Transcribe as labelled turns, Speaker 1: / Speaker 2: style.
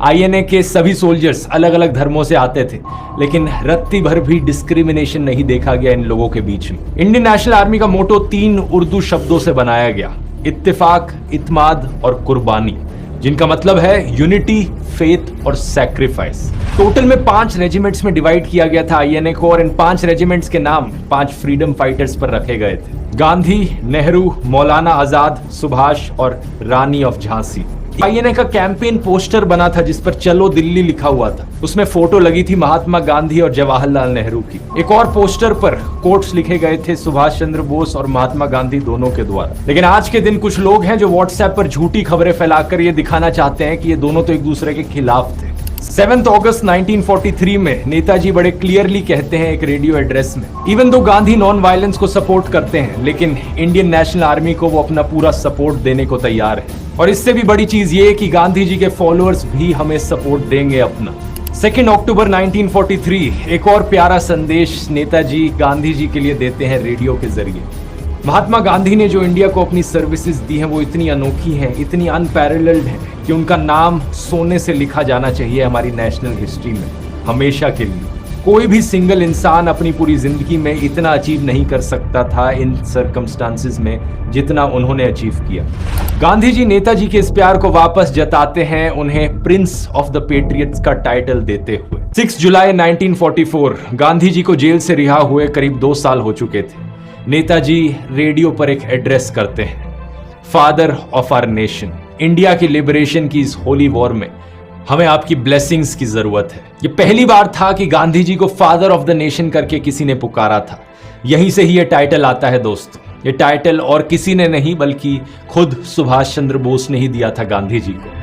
Speaker 1: INA के सभी soldiers अलग अलग धर्मों से आते थे, लेकिन रत्ती भर भी डिस्क्रिमिनेशन नहीं देखा गया इन लोगों के बीच में। इंडियन नेशनल आर्मी का मोटो 3 उर्दू शब्दों से बनाया गया, इत्तेफाक, इत्माद और कुर्बानी, जिनका मतलब है यूनिटी, फेथ और सैक्रिफाइस। टोटल में 5 रेजिमेंट्स में डिवाइड किया गया था आईएनए को, और इन 5 रेजिमेंट्स के नाम 5 फ्रीडम फाइटर्स पर रखे गए थे: गांधी, नेहरू, मौलाना आजाद, सुभाष और रानी ऑफ झांसी। आईएनए का कैंपेन पोस्टर बना था जिस पर चलो दिल्ली लिखा हुआ था। उसमें फोटो लगी थी महात्मा गांधी और जवाहरलाल नेहरू की। एक और पोस्टर पर कोट्स लिखे गए थे सुभाष चंद्र बोस और महात्मा गांधी दोनों के द्वारा। लेकिन आज के दिन कुछ लोग हैं जो व्हाट्सएप पर झूठी खबरें फैलाकर ये दिखाना चाहते हैं कि ये दोनों तो एक दूसरे के खिलाफ थे। 7 अगस्त 1943 में नेताजी बड़े क्लियरली कहते हैं एक रेडियो एड्रेस में, even though Gandhi non violence को सपोर्ट करते हैं, लेकिन इंडियन नेशनल आर्मी को वो अपना पूरा सपोर्ट देने को तैयार है। और इससे भी बड़ी चीज ये कि गांधी जी के फॉलोअर्स भी हमें सपोर्ट देंगे अपना। 2 अक्टूबर 1943 एक और प्यारा संदेश नेताजी गांधी जी के लिए देते हैं रेडियो के जरिए। महात्मा गांधी ने जो इंडिया को अपनी सर्विसेज दी हैं वो इतनी अनोखी हैं, इतनी अनपैरेलल्ड हैं कि उनका नाम सोने से लिखा जाना चाहिए हमारी नेशनल हिस्ट्री में हमेशा के लिए। कोई भी सिंगल इंसान अपनी पूरी जिंदगी में इतना अचीव नहीं कर सकता था इन सर्कमस्टांसेस में जितना उन्होंने अचीव किया। गांधी जी नेताजी के इस प्यार को वापस जताते हैं उन्हें प्रिंस ऑफ द पेट्रियट्स का टाइटल देते हुए। 6 जुलाई 1944 गांधी जी को जेल से रिहा हुए करीब 2 साल हो चुके थे। नेताजी रेडियो पर एक एड्रेस करते हैं, father of our nation, India की लिबरेशन की इस होली वॉर में हमें आपकी ब्लेसिंग्स की जरूरत है। ये पहली बार था कि गांधी जी को फादर ऑफ द नेशन करके किसी ने पुकारा था। यहीं से ही ये टाइटल आता है दोस्तों। ये टाइटल और किसी ने नहीं बल्कि खुद सुभाष चंद्र बोस ने ही दिया था गांधी जी को।